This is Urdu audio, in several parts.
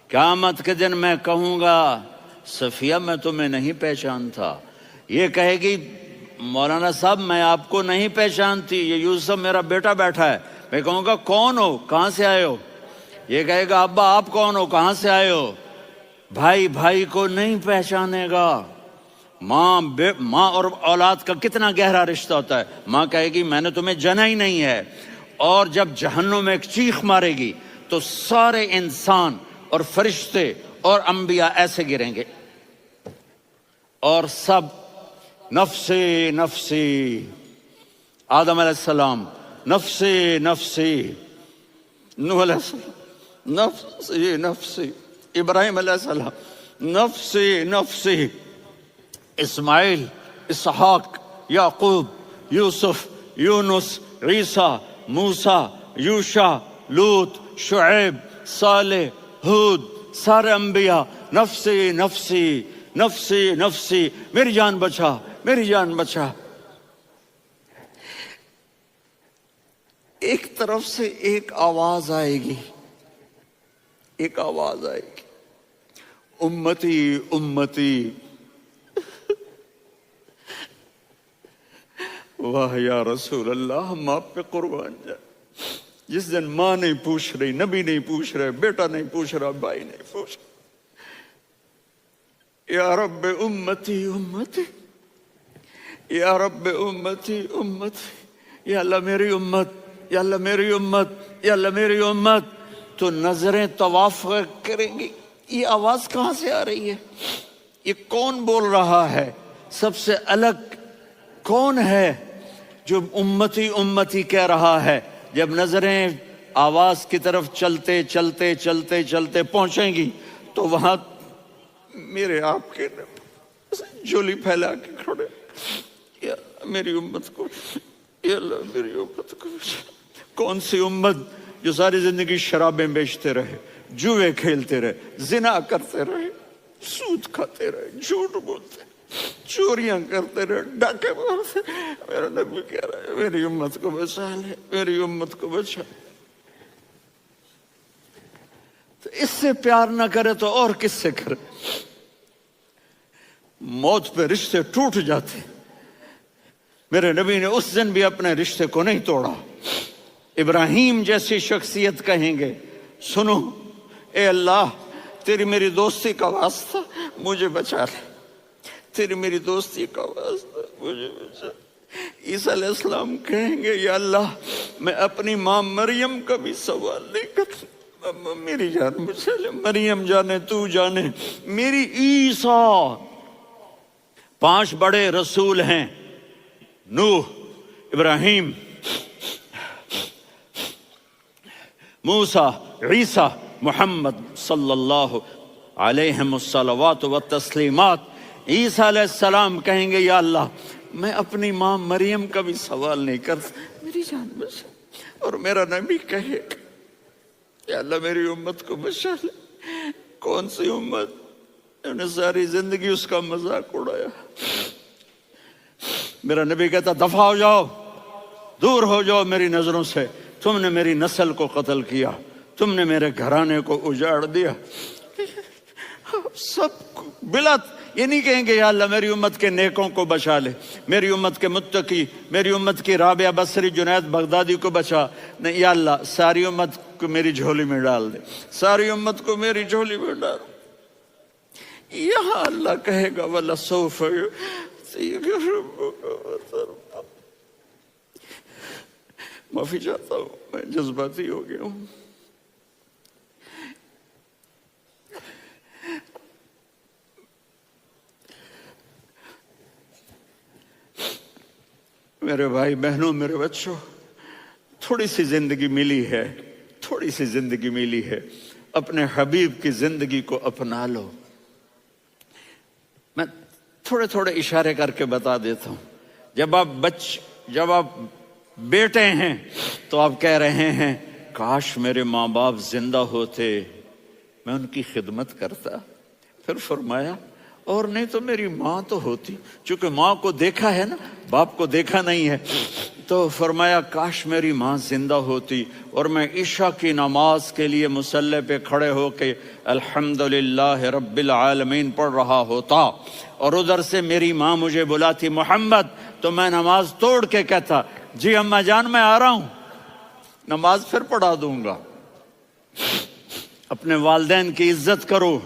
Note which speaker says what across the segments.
Speaker 1: قیامت کے دن میں کہوں گا صفیہ میں تمہیں نہیں پہچانتا، یہ کہے گی مولانا صاحب میں آپ کو نہیں پہچانتی، یہ یوسف میرا بیٹا بیٹھا ہے۔ میں کہوں گا کون ہو، کہاں سے آئے ہو؟ یہ کہے گا ابا آپ کون ہو، کہاں سے آئے ہو؟ بھائی بھائی کو نہیں پہچانے گا۔ ماں اور اولاد کا کتنا گہرا رشتہ ہوتا ہے۔ ماں کہے گی میں نے تمہیں جنا ہی نہیں ہے، اور جب جہنم میں ایک چیخ مارے گی تو سارے انسان اور فرشتے اور انبیاء ایسے گریں گے، اور سب نفسی نفسی، آدم علیہ السلام نفسی نفسی، نوح علیہ السلام نفسی نفسی، ابراہیم علیہ السلام نفسی نفسی، اسماعیل، اسحاق، یعقوب، یوسف، یونس، عیسیٰ، موسیٰ، یوشع، لوط، شعیب، صالح، ہود، سارے انبیاء نفسی نفسی نفسی نفسی، میری جان بچا میری جان بچا۔ ایک طرف سے ایک آواز آئے گی، ایک آواز آئے گی، امتی امتی۔ واہ یا رسول اللہ، ہم آپ پہ قربان جائیں۔ جس دن ماں نہیں پوچھ رہی، نبی نہیں پوچھ رہے، بیٹا نہیں پوچھ رہا، بھائی نہیں پوچھ رہا، یا رب امتی امتی، یا رب امتی امتی، یا اللہ میری امت، یا اللہ میری امت، یا اللہ میری امت۔ تو نظریں طواف کریں گی، یہ آواز کہاں سے آ رہی ہے؟ یہ کون بول رہا ہے؟ سب سے الگ کون ہے جو امتی امتی کہہ رہا ہے؟ جب نظریں آواز کی طرف چلتے چلتے چلتے چلتے پہنچیں گی تو وہاں میرے آپ کے جھولی پھیلا کے کھڑے، یا میری امت کو، یا اللہ میری امت کو۔ کون سی امت جو ساری زندگی شرابیں بیچتے رہے، جوئے کھیلتے رہے، زنا کرتے رہے، سود کھاتے رہے، جھوٹ بولتے، چوریاں کرتے رہے، ڈاکے مارتے۔ میرا نبی کہہ رہا ہے میری امت کو بچا لے، میری امت کو بچا۔ تو اس سے پیار نہ کرے تو اور کس سے کرے؟ موت پہ رشتے ٹوٹ جاتے، میرے نبی نے اس دن بھی اپنے رشتے کو نہیں توڑا۔ ابراہیم جیسی شخصیت کہیں گے سنو اے اللہ تیری میری دوستی کا واسطہ مجھے بچا لے، تیری میری دوستی کا واسطہ مجھے بچا۔ عیسیٰ علیہ السلام کہیں گے یا اللہ میں اپنی ماں مریم کا بھی سوال نہیں کرتا، میری جان بچا لے، مریم جانے تو جانے میری عیسیٰ۔ 5 بڑے رسول ہیں، نوح، ابراہیم، موسیٰ، عیسیٰ، محمد صلی اللہ علیہ الصلوات والتسلیمات۔ عیسیٰ علیہ السلام کہیں گے یا اللہ میں اپنی ماں مریم کا بھی سوال نہیں کرتا، میری جان بچا۔ اور میرا نبی کہے یا اللہ میری امت کو بچا لے۔ کون سی امت؟ انہوں نے ساری زندگی اس کا مذاق اڑایا۔ میرا نبی کہتا دفع ہو جاؤ، دور ہو جاؤ میری نظروں سے، تم نے میری نسل کو قتل کیا، تم نے میرے گھرانے کو اجاڑ دیا۔ سب بلا یہ نہیں کہیں گے یا اللہ میری امت کے نیکوں کو بچا لے، میری امت کے متقی، میری امت کی رابعہ بصری، جنید بغدادی کو بچا، نہیں یا اللہ ساری امت کو میری جھولی میں ڈال دے، ساری امت کو میری جھولی میں ڈال۔ یہاں اللہ کہے گا وَلَسَوْفَ يُعْطِيكَ رَبُّكَ فَتَرْضَىٰ۔ معافی چاہتا ہوں، میں جذباتی ہو گیا ہوں۔ میرے بھائی بہنوں، میرے بچوں، تھوڑی سی زندگی ملی ہے، تھوڑی سی زندگی ملی ہے، اپنے حبیب کی زندگی کو اپنا لو۔ میں تھوڑے تھوڑے اشارے کر کے بتا دیتا ہوں۔ جب آپ بیٹے ہیں تو آپ کہہ رہے ہیں کاش میرے ماں باپ زندہ ہوتے، میں ان کی خدمت کرتا۔ پھر فرمایا اور نہیں تو میری ماں تو ہوتی، چونکہ ماں کو دیکھا ہے نا، باپ کو دیکھا نہیں ہے، تو فرمایا کاش میری ماں زندہ ہوتی اور میں عشاء کی نماز کے لیے مصلی پہ کھڑے ہو کے الحمدللہ رب العالمین پڑھ رہا ہوتا، اور ادھر سے میری ماں مجھے بلاتی محمد، تو میں نماز توڑ کے کہتا جی اماں جان میں آ رہا ہوں، نماز پھر پڑھا دوں گا۔ اپنے والدین کی عزت کرو۔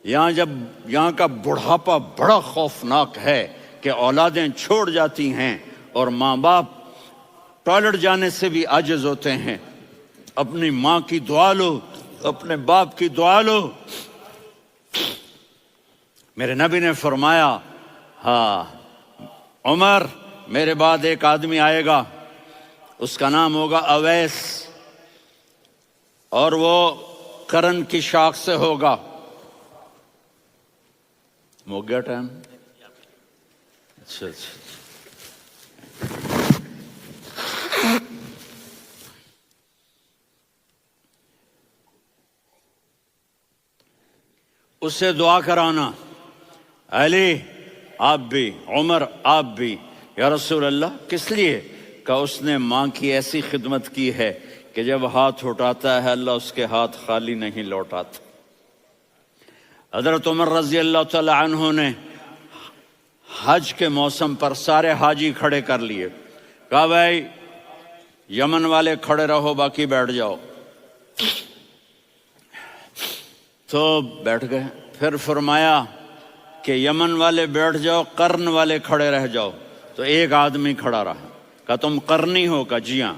Speaker 1: یہاں کا بڑھاپا بڑا خوفناک ہے کہ اولادیں چھوڑ جاتی ہیں اور ماں باپ ٹوائلٹ جانے سے بھی عاجز ہوتے ہیں۔ اپنی ماں کی دعا لو، اپنے باپ کی دعا لو۔ میرے نبی نے فرمایا ہاں عمر، میرے بعد ایک آدمی آئے گا، اس کا نام ہوگا اویس، اور وہ قرن کی شاخ سے ہوگا۔ ہو گیا ٹائم؟ اچھا اس سے دعا کرانا، علی آپ بھی، عمر آپ بھی۔ یا رسول اللہ کس لیے؟ کہ اس نے ماں کی ایسی خدمت کی ہے کہ جب ہاتھ اٹھاتا ہے اللہ اس کے ہاتھ خالی نہیں لوٹاتا۔ حضرت عمر رضی اللہ تعالی عنہ نے حج کے موسم پر سارے حاجی کھڑے کر لیے، کہا بھائی یمن والے کھڑے رہو باقی بیٹھ جاؤ، تو بیٹھ گئے۔ پھر فرمایا کہ یمن والے بیٹھ جاؤ، قرن والے کھڑے رہ جاؤ، تو ایک آدمی کھڑا رہا۔ کہا تم قرنی ہو؟ کہا جی ہاں۔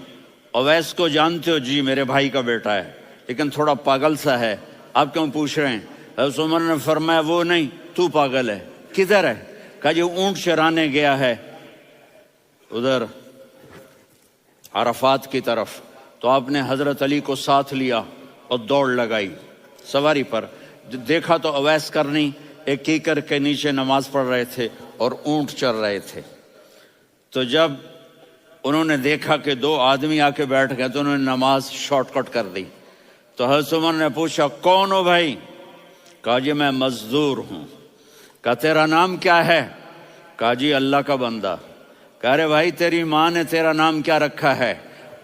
Speaker 1: اویس کو جانتے ہو؟ جی میرے بھائی کا بیٹا ہے لیکن تھوڑا پاگل سا ہے، آپ کیوں پوچھ رہے ہیں؟ حضرت عمر نے فرمایا وہ نہیں، تو پاگل ہے۔ کدھر ہے؟ کہا جی اونٹ چرانے گیا ہے ادھر عرفات کی طرف۔ تو آپ نے حضرت علی کو ساتھ لیا اور دوڑ لگائی سواری پر۔ دیکھا تو اویس کرنی ایک کیکر کے نیچے نماز پڑھ رہے تھے اور اونٹ چر رہے تھے۔ تو جب انہوں نے دیکھا کہ دو آدمی آ کے بیٹھ گئے تو انہوں نے نماز شارٹ کٹ کر دی۔ تو حضرت عمر نے پوچھا کون ہو بھائی؟ کہا جی میں مزدور ہوں۔ کہا تیرا نام کیا ہے؟ کہا جی اللہ کا بندہ۔ کہا رے بھائی تیری ماں نے تیرا نام کیا رکھا ہے؟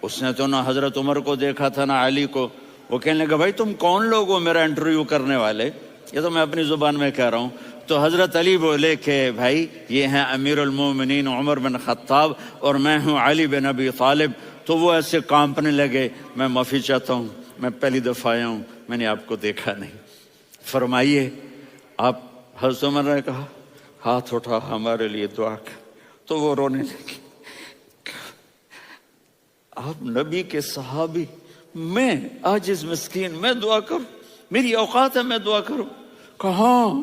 Speaker 1: اس نے تو نہ حضرت عمر کو دیکھا تھا نہ علی کو۔ وہ کہنے لگا بھائی تم کون لوگ ہو میرا انٹرویو کرنے والے؟ یہ تو میں اپنی زبان میں کہہ رہا ہوں۔ تو حضرت علی بولے کہ بھائی یہ ہیں امیر المومنین عمر بن خطاب اور میں ہوں علی بن ابی طالب۔ تو وہ ایسے کانپنے لگے، میں معافی چاہتا ہوں، میں پہلی دفعہ آیا ہوں، میں نے آپ کو دیکھا نہیں، فرمائیے آپ۔ حضرت عمر نے کہا ہاتھ اٹھا ہمارے لیے دعا کر۔ تو وہ رونے لگی، آپ نبی کے صحابی، میں عاجز مسکین میں دعا کروں؟ میری اوقات ہے میں دعا کروں؟ کہاں،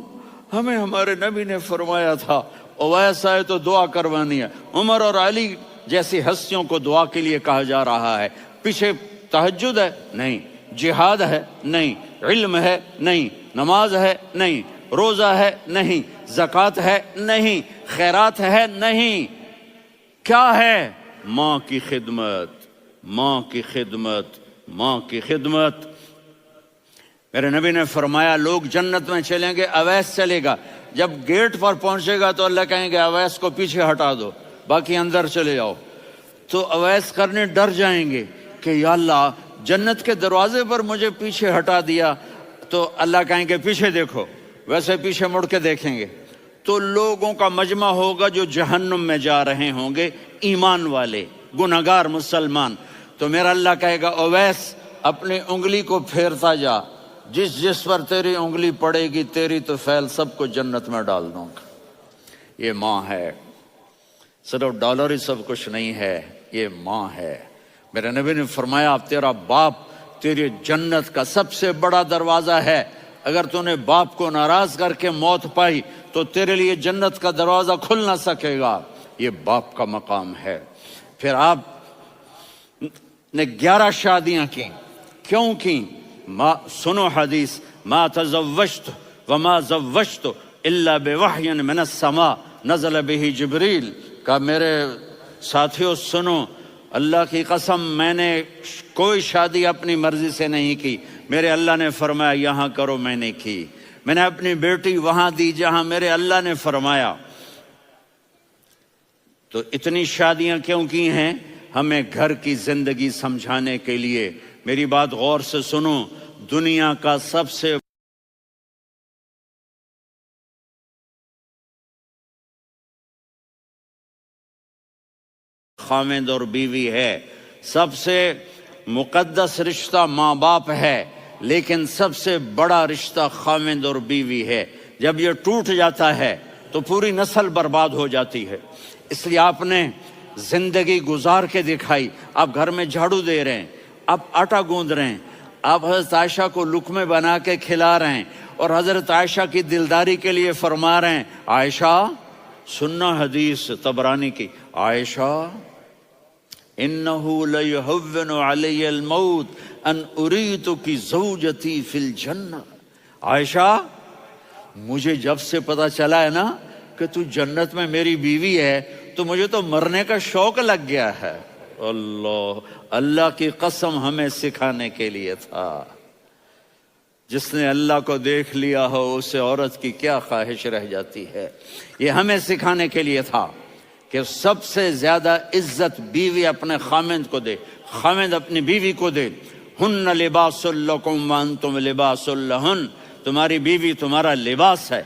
Speaker 1: ہمیں ہمارے نبی نے فرمایا تھا اویس آئے تو دعا کروانی ہے۔ عمر اور علی جیسی ہستیوں کو دعا کے لیے کہا جا رہا ہے۔ پیچھے تہجد ہے؟ نہیں۔ جہاد ہے؟ نہیں۔ علم ہے؟ نہیں۔ نماز ہے؟ نہیں۔ روزہ ہے؟ نہیں۔ زکوٰۃ ہے؟ نہیں۔ خیرات ہے؟ نہیں۔ کیا ہے؟ ماں کی خدمت، ماں کی خدمت، ماں کی خدمت۔ میرے نبی نے فرمایا لوگ جنت میں چلیں گے، اویس چلے گا، جب گیٹ پر پہنچے گا تو اللہ کہیں گے اویس کو پیچھے ہٹا دو، باقی اندر چلے جاؤ۔ تو اویس کرنے ڈر جائیں گے کہ یا اللہ جنت کے دروازے پر مجھے پیچھے ہٹا دیا، تو اللہ کہیں گے پیچھے دیکھو، ویسے پیچھے مڑ کے دیکھیں گے تو لوگوں کا مجمع ہوگا جو جہنم میں جا رہے ہوں گے، ایمان والے، گنہگار مسلمان۔ تو میرا اللہ کہے گا اویس اپنی انگلی کو پھیرتا جا، جس جس پر تیری انگلی پڑے گی تیری تو فیل سب کو جنت میں ڈال دوں گا۔ یہ ماں ہے، صرف ڈالر ہی سب کچھ نہیں ہے، یہ ماں ہے۔ میرے نبی نے فرمایا تیرا باپ تیری جنت کا سب سے بڑا دروازہ ہے، اگر تو نے باپ کو ناراض کر کے موت پائی تو تیرے لیے جنت کا دروازہ کھل نہ سکے گا۔ یہ باپ کا مقام ہے۔ پھر آپ نے 11 شادیاں کی، کیوں کی؟ سنو حدیث، ما تزوجت وما زوجت الا بوحی من السماء نزل به جبریل۔ کہ میرے ساتھیوں سنو، اللہ کی قسم میں نے کوئی شادی اپنی مرضی سے نہیں کی، میرے اللہ نے فرمایا یہاں کرو، میں نے کی۔ میں نے اپنی بیٹی وہاں دی جہاں میرے اللہ نے فرمایا۔ تو اتنی شادیاں کیوں کی ہیں؟ ہمیں گھر کی زندگی سمجھانے کے لیے۔ میری بات غور سے سنو، دنیا کا سب سے خاوند اور بیوی ہے، سب سے مقدس رشتہ ماں باپ ہے، لیکن سب سے بڑا رشتہ خاوند اور بیوی ہے۔ جب یہ ٹوٹ جاتا ہے تو پوری نسل برباد ہو جاتی ہے۔ اس لیے آپ نے زندگی گزار کے دکھائی۔ آپ گھر میں جھاڑو دے رہے ہیں، آپ آٹا گوندھ رہے ہیں، آپ حضرت عائشہ کو لقمے بنا کے کھلا رہے ہیں، اور حضرت عائشہ کی دلداری کے لیے فرما رہے ہیں، عائشہ سننا حدیث طبرانی کی، عائشہ انہو لیہون علی الموت ان اریتکی زوجتی فی الجنہ۔ عائشہ مجھے جب سے پتا چلا ہے نا کہ تو جنت میں میری بیوی ہے تو مجھے تو مرنے کا شوق لگ گیا ہے۔ اللہ کی قسم ہمیں سکھانے کے لیے تھا۔ جس نے اللہ کو دیکھ لیا ہو اسے عورت کی کیا خواہش رہ جاتی ہے۔ یہ ہمیں سکھانے کے لیے تھا کہ سب سے زیادہ عزت بیوی اپنے خاوند کو دے، خاوند اپنی بیوی کو دے۔ ہن لباس لکم وانتم لباس لہن، تمہاری بیوی تمہارا لباس ہے،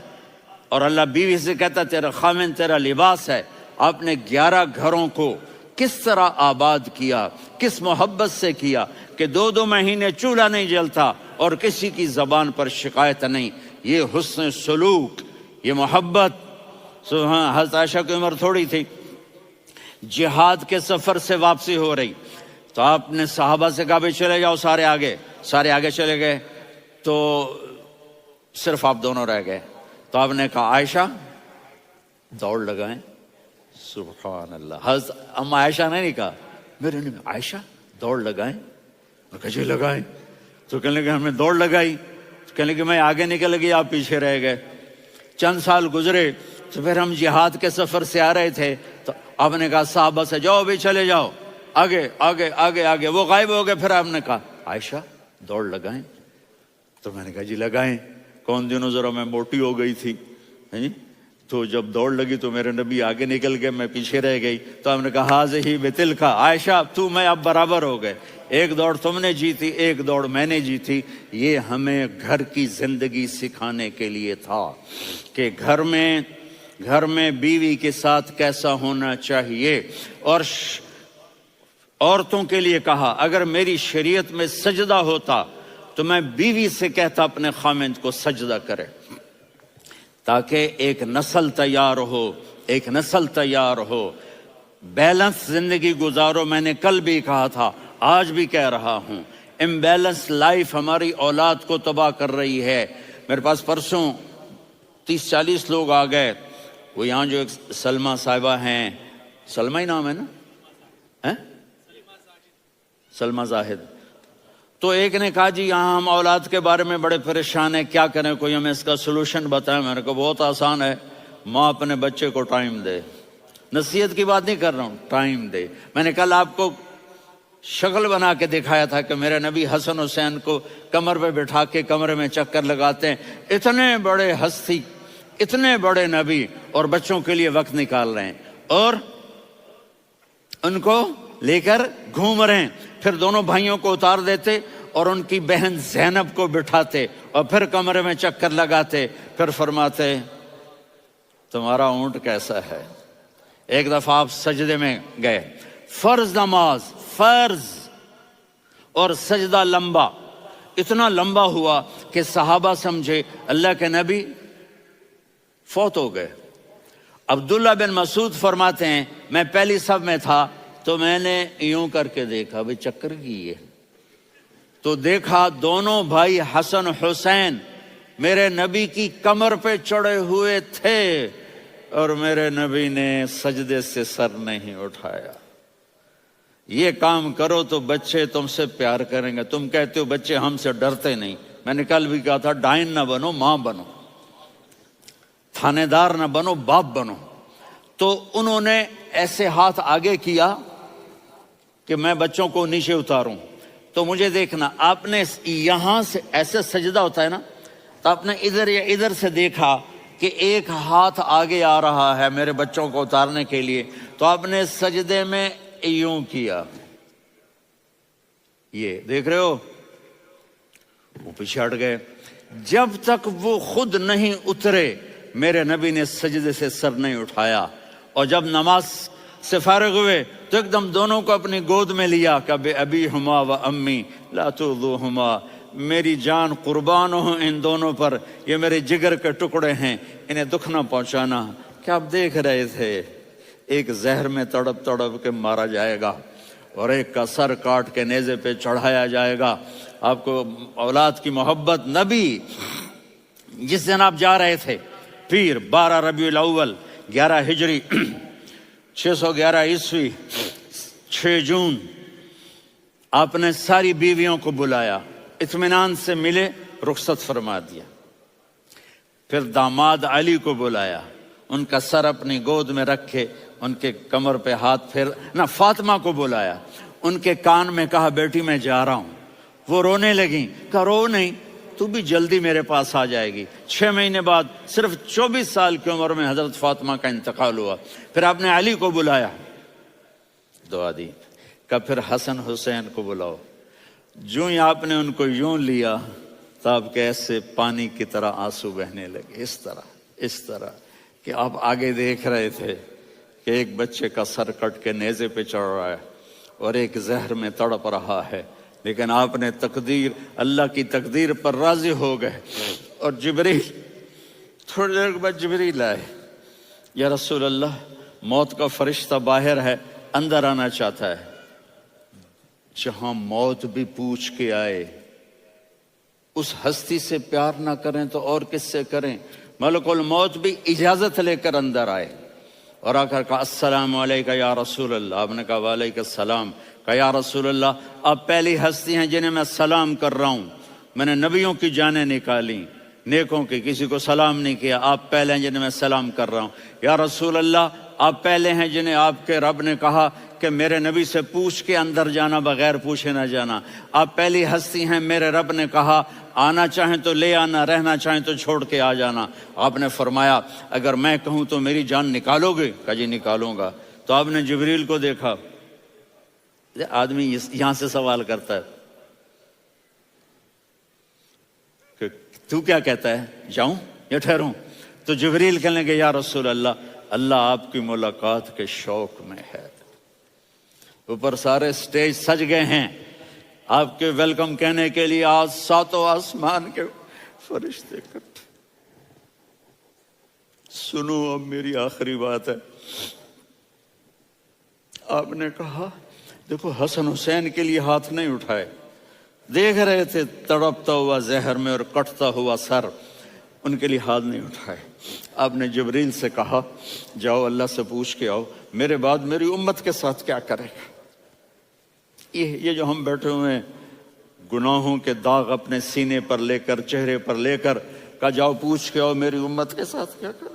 Speaker 1: اور اللہ بیوی سے کہتا تیرا خاوند تیرا لباس ہے۔ آپ نے 11 گھروں کو کس طرح آباد کیا، کس محبت سے کیا کہ 2 مہینے چولہا نہیں جلتا اور کسی کی زبان پر شکایت نہیں۔ یہ حسن سلوک، یہ محبت۔ حضرت عائشہ کی عمر تھوڑی تھی، جہاد کے سفر سے واپسی ہو رہی، تو آپ نے صحابہ سے کہا بھی چلے جاؤ سارے آگے چلے گئے، تو صرف آپ دونوں رہ گئے۔ تو آپ نے کہا عائشہ دوڑ لگائیں۔ سبحان اللہ، حضرت اما عائشہ نے نہیں کہا، میرے نے عائشہ دوڑ لگائیں، میں کہا جی لگائیں۔ تو کہنے لگے ہمیں دوڑ لگائی، تو کہنے لگے میں آگے نکل گئی آپ پیچھے رہ گئے۔ چند سال گزرے تو پھر ہم جہاد کے سفر سے آ رہے تھے، تو آپ نے کہا صحابہ سے جاؤ بھی چلے جاؤ آگے آگے آگے آگے، وہ غائب ہو گئے۔ پھر آپ نے کہا عائشہ دوڑ لگائیں، تو میں نے کہا جی لگائیں۔ کون دنوں ذرا میں موٹی ہو گئی تھی، تو جب دوڑ لگی تو میرے نبی آگے نکل گئے، میں پیچھے رہ گئی۔ تو ہم نے کہا ہاذہ بتلک، عائشہ تو میں اب برابر ہو گئے، ایک دوڑ تم نے جیتی ایک دوڑ میں نے جیتی۔ یہ ہمیں گھر کی زندگی سکھانے کے لیے تھا کہ گھر میں بیوی کے ساتھ کیسا ہونا چاہیے۔ اور عورتوں کے لیے کہا اگر میری شریعت میں سجدہ ہوتا تو میں بیوی سے کہتا اپنے خاوند کو سجدہ کرے، تاکہ ایک نسل تیار ہو، بیلنس زندگی گزارو۔ میں نے کل بھی کہا تھا، آج بھی کہہ رہا ہوں، امبیلنس لائف ہماری اولاد کو تباہ کر رہی ہے۔ میرے پاس پرسوں 30-40 لوگ آ گئے، وہ یہاں جو ایک سلمہ صاحبہ ہیں، سلمہ ہی نام ہے نا، سلمہ زاہد، تو ایک نے کہا جی یہاں ہم اولاد کے بارے میں بڑے پریشان ہیں، کیا کریں، کوئی ہمیں اس کا سلوشن بتائیں۔ میں نے کہا بہت آسان ہے، ماں اپنے بچے کو ٹائم دے۔ نصیحت کی بات نہیں کر رہا ہوں، ٹائم دے۔ میں نے کل آپ کو شکل بنا کے دکھایا تھا کہ میرے نبی حسن حسین کو کمر پہ بٹھا کے کمرے میں چکر لگاتے ہیں۔ اتنے بڑے ہستی، اتنے بڑے نبی، اور بچوں کے لیے وقت نکال رہے ہیں اور ان کو لے کر گھوم رہے ہیں۔ پھر دونوں بھائیوں کو اتار دیتے اور ان کی بہن زینب کو بٹھاتے اور پھر کمرے میں چکر لگاتے، پھر فرماتے تمہارا اونٹ کیسا ہے۔ ایک دفعہ آپ سجدے میں گئے، فرض نماز، فرض، اور سجدہ لمبا، اتنا لمبا ہوا کہ صحابہ سمجھے اللہ کے نبی فوت ہو گئے۔ عبداللہ بن مسعود فرماتے ہیں میں پہلی صف میں تھا تو میں نے یوں کر کے دیکھا، بھئی چکر کی ہے، تو دیکھا دونوں بھائی حسن حسین میرے نبی کی کمر پہ چڑھے ہوئے تھے اور میرے نبی نے سجدے سے سر نہیں اٹھایا۔ یہ کام کرو تو بچے تم سے پیار کریں گے۔ تم کہتے ہو بچے ہم سے ڈرتے نہیں، میں نے کل بھی کہا تھا ڈائن نہ بنو، ماں بنو، تھانے دار نہ بنو، باپ بنو۔ تو انہوں نے ایسے ہاتھ آگے کیا کہ میں بچوں کو نیچے اتاروں، تو مجھے دیکھنا، آپ نے یہاں سے ایسے سجدہ ہوتا ہے نا، تو آپ نے ادھر یا ادھر سے دیکھا کہ ایک ہاتھ آگے آ رہا ہے میرے بچوں کو اتارنے کے لیے، تو آپ نے سجدے میں یوں کیا، یہ دیکھ رہے ہو، وہ پیچھے ہٹ گئے۔ جب تک وہ خود نہیں اترے میرے نبی نے سجدے سے سر نہیں اٹھایا، اور جب نماز سے فارغ ہوئے تو ایک دم دونوں کو اپنی گود میں لیا کہ ابی ہما و امی لا تؤذوہما، میری جان قربان ہو ان دونوں پر، یہ میرے جگر کے ٹکڑے ہیں، انہیں دکھ نہ پہنچانا۔ کیا آپ دیکھ رہے تھے ایک زہر میں تڑپ تڑپ کے مارا جائے گا اور ایک کا سر کاٹ کے نیزے پہ چڑھایا جائے گا۔ آپ کو اولاد کی محبت، نبی جس دن آپ جا رہے تھے پیر 12 ربیع الاول 11 ہجری 611 عیسوی 6 جون، آپ نے ساری بیویوں کو بلایا، اطمینان سے ملے، رخصت فرما دیا۔ پھر داماد علی کو بلایا، ان کا سر اپنی گود میں رکھے، ان کے کمر پہ ہاتھ پھیر نہ، فاطمہ کو بلایا، ان کے کان میں کہا بیٹی میں جا رہا ہوں۔ وہ رونے لگیں، کہا رو نہیں، تو بھی جلدی میرے پاس آ جائے گی۔ 6 مہینے بعد صرف 24 سال کی عمر میں حضرت فاطمہ کا انتقال ہوا۔ پھر آپ نے علی کو بلایا، دعا دی، کہ پھر حسن حسین کو بلاؤ۔ جو ہی آپ نے ان کو یوں لیا تو آپ کے ایسے پانی کی طرح آنسو بہنے لگے، اس طرح کہ آپ آگے دیکھ رہے تھے کہ ایک بچے کا سر کٹ کے نیزے پہ چڑھ رہا ہے اور ایک زہر میں تڑپ رہا ہے، لیکن آپ نے تقدیر، اللہ کی تقدیر پر راضی ہو گئے۔ اور جبریل، تھوڑی دیر کے بعد جبریل آئے، یا رسول اللہ موت کا فرشتہ باہر ہے، اندر آنا چاہتا ہے۔ جہاں موت بھی پوچھ کے آئے، اس ہستی سے پیار نہ کریں تو اور کس سے کریں؟ ملک الموت بھی اجازت لے کر اندر آئے اور آ کر کہا السلام علیکہ یا رسول اللہ۔ آپ نے کہا وعلیکم السلام۔ کہا یا رسول اللہ آپ پہلی ہستی ہیں جنہیں میں سلام کر رہا ہوں، میں نے نبیوں کی جانیں نکالی، نیکوں کی، کسی کو سلام نہیں کیا، آپ پہلے ہیں جنہیں میں سلام کر رہا ہوں۔ یا رسول اللہ آپ پہلے ہیں جنہیں آپ کے رب نے کہا کہ میرے نبی سے پوچھ کے اندر جانا، بغیر پوچھے نہ جانا۔ آپ پہلی ہستی ہیں، میرے رب نے کہا آنا چاہیں تو لے آنا، رہنا چاہیں تو چھوڑ کے آ جانا۔ آپ نے فرمایا اگر میں کہوں تو میری جان نکالو گے؟ کہا جی نکالوں گا۔ تو آپ نے جبریل کو دیکھا، آدمی یہاں سے سوال کرتا ہے کہ تو کیا کہتا ہے، جاؤں یا ٹھہروں؟ تو جبریل کہنے لگے یا رسول اللہ، اللہ آپ کی ملاقات کے شوق میں ہے۔ اوپر سارے سٹیج سج گئے ہیں آپ کے ویلکم کہنے کے لیے، آج 7 آسمان کے فرشتے اکٹھے۔ سنو اب میری آخری بات ہے۔ آپ نے کہا دیکھو حسن حسین کے لیے ہاتھ نہیں اٹھائے، دیکھ رہے تھے تڑپتا ہوا زہر میں اور کٹتا ہوا سر، ان کے لیے ہاتھ نہیں اٹھائے۔ آپ نے جبریل سے کہا جاؤ اللہ سے پوچھ کے آؤ میرے بعد میری امت کے ساتھ کیا کرے گا۔ یہ جو ہم بیٹھے ہوئے ہیں گناہوں کے داغ اپنے سینے پر لے کر، چہرے پر لے کر، کہا جاؤ پوچھ کے آؤ میری امت کے ساتھ کیا کرے۔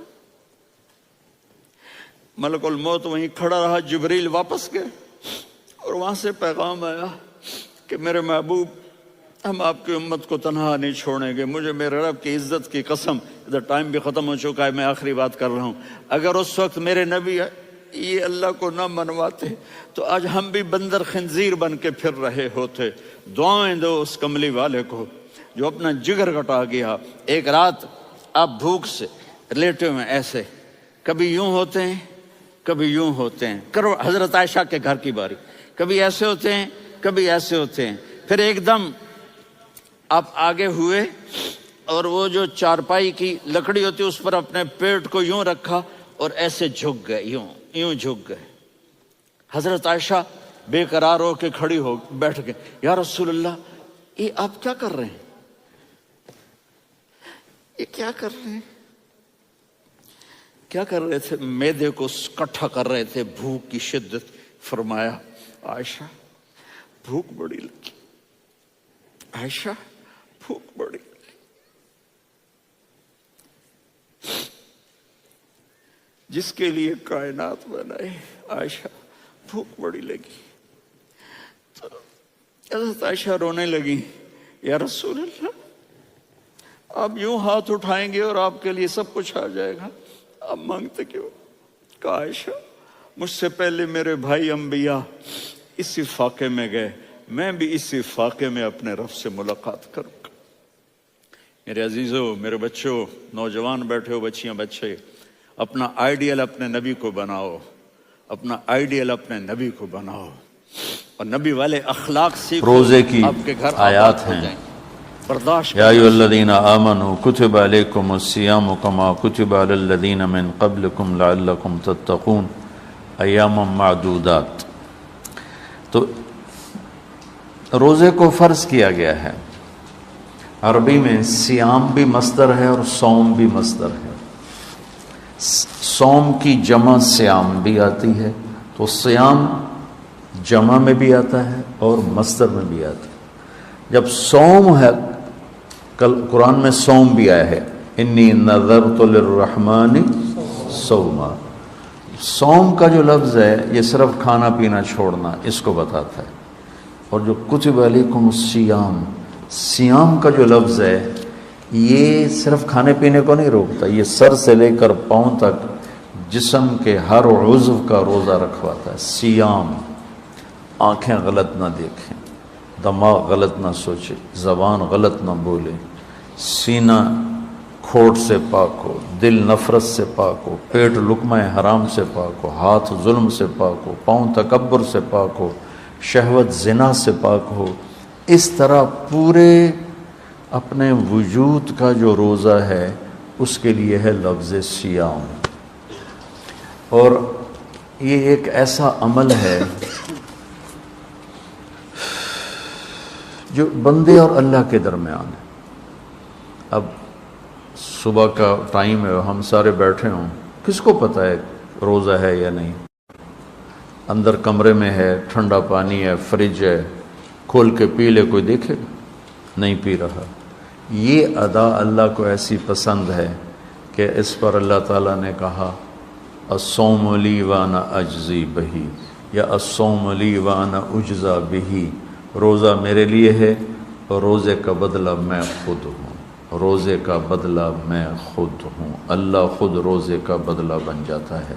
Speaker 1: ملک الموت وہیں کھڑا رہا، جبریل واپس گئے اور وہاں سے پیغام آیا کہ میرے محبوب ہم آپ کی امت کو تنہا نہیں چھوڑیں گے، مجھے میرے رب کی عزت کی قسم، ادھر ٹائم بھی ختم ہو چکا ہے، میں آخری بات کر رہا ہوں، اگر اس وقت میرے نبی یہ اللہ کو نہ منواتے تو آج ہم بھی بندر خنزیر بن کے پھر رہے ہوتے۔ دعائیں دو اس کملی والے کو جو اپنا جگر کٹا گیا۔ ایک رات آپ بھوک سے لیٹے ہوئے ایسے، کبھی یوں ہوتے ہیں کبھی یوں ہوتے ہیں، کرو حضرت عائشہ کے گھر کی باری، کبھی ایسے ہوتے ہیں کبھی ایسے ہوتے ہیں۔ پھر ایک دم آپ آگے ہوئے اور وہ جو چارپائی کی لکڑی ہوتی اس پر اپنے پیٹ کو یوں رکھا اور ایسے جھک گئے، یوں جھک گئے۔ حضرت عائشہ بے قرار ہو کے کھڑی ہو بیٹھ گئے، یا رسول اللہ یہ آپ کیا کر رہے ہیں، یہ کیا کر رہے ہیں؟ کیا کر رہے تھے؟ معدے کو کٹھا کر رہے تھے، بھوک کی شدت۔ فرمایا عائشہ بھوک بڑی لگی، عائشہ بھوک بڑی لگی، جس کے لیے کائنات بنائے، عائشہ بھوک بڑی لگی۔ تو حضرت عائشہ رونے لگی، یا رسول اللہ آپ یوں ہاتھ اٹھائیں گے اور آپ کے لیے سب کچھ آ جائے گا، آپ مانگتے کیوں؟ کہا عائشہ مجھ سے پہلے میرے بھائی انبیاء اسی فاقے میں گئے، میں بھی اسی فاقے میں اپنے رب سے ملاقات کروں گا۔ میرے عزیزوں، میرے بچوں، نوجوان بیٹھے ہو، بچیاں بچے، اپنا آئیڈیل اپنے نبی کو بناؤ، اپنا آئیڈیل اپنے نبی کو بناؤ، اور نبی والے اخلاق سیکھو،
Speaker 2: روزے کی
Speaker 1: آپ کے گھر
Speaker 2: آیات
Speaker 1: آباد ہو
Speaker 2: ہیں۔
Speaker 1: جائیں۔ برداشت
Speaker 2: یا ایھا الذین آمنوا کتب علیکم الصیام کما کتب علی الذین من قبلکم لعلکم تتقون ایاما معدودات۔ تو روزے کو فرض کیا گیا ہے۔ عربی میں صیام بھی مصدر ہے اور صوم بھی مصدر ہے۔ صوم کی جمع صیام بھی آتی ہے، تو صیام جمع میں بھی آتا ہے اور مصدر میں بھی آتا ہے۔ جب صوم ہے، کل قرآن میں صوم بھی آیا ہے، انی نذرت للرحمن صوما۔ صوم کا جو لفظ ہے یہ صرف کھانا پینا چھوڑنا اس کو بتاتا ہے، اور جو کتب علیکم الصیام، صیام کا جو لفظ ہے یہ صرف کھانے پینے کو نہیں روکتا، یہ سر سے لے کر پاؤں تک جسم کے ہر عضو کا روزہ رکھواتا ہے۔ صیام، آنکھیں غلط نہ دیکھیں، دماغ غلط نہ سوچے، زبان غلط نہ بولے، سینہ کھوٹ سے پاک ہو، دل نفرت سے پاک ہو، پیٹ لقمہ حرام سے پاک ہو، ہاتھ ظلم سے پاک ہو، پاؤں تکبر سے پاک ہو، شہوت زنا سے پاک ہو۔ اس طرح پورے اپنے وجود کا جو روزہ ہے اس کے لیے ہے لفظ صیام۔ اور یہ ایک ایسا عمل ہے جو بندے اور اللہ کے درمیان ہے۔ اب صبح کا ٹائم ہے، ہم سارے بیٹھے ہوں، کس کو پتہ ہے روزہ ہے یا نہیں؟ اندر کمرے میں ہے، ٹھنڈا پانی ہے، فریج ہے، کھول کے پی لے، کوئی دیکھے گا؟ نہیں پی رہا۔ یہ ادا اللہ کو ایسی پسند ہے کہ اس پر اللہ تعالیٰ نے کہا الصوم لی وانا اجزی بہی، یا الصوم لی وانا اجزا بہی، روزہ میرے لیے ہے اور روزے کا بدلہ میں خود ہوں، روزے کا بدلہ میں خود ہوں۔ اللہ خود روزے کا بدلہ بن جاتا ہے۔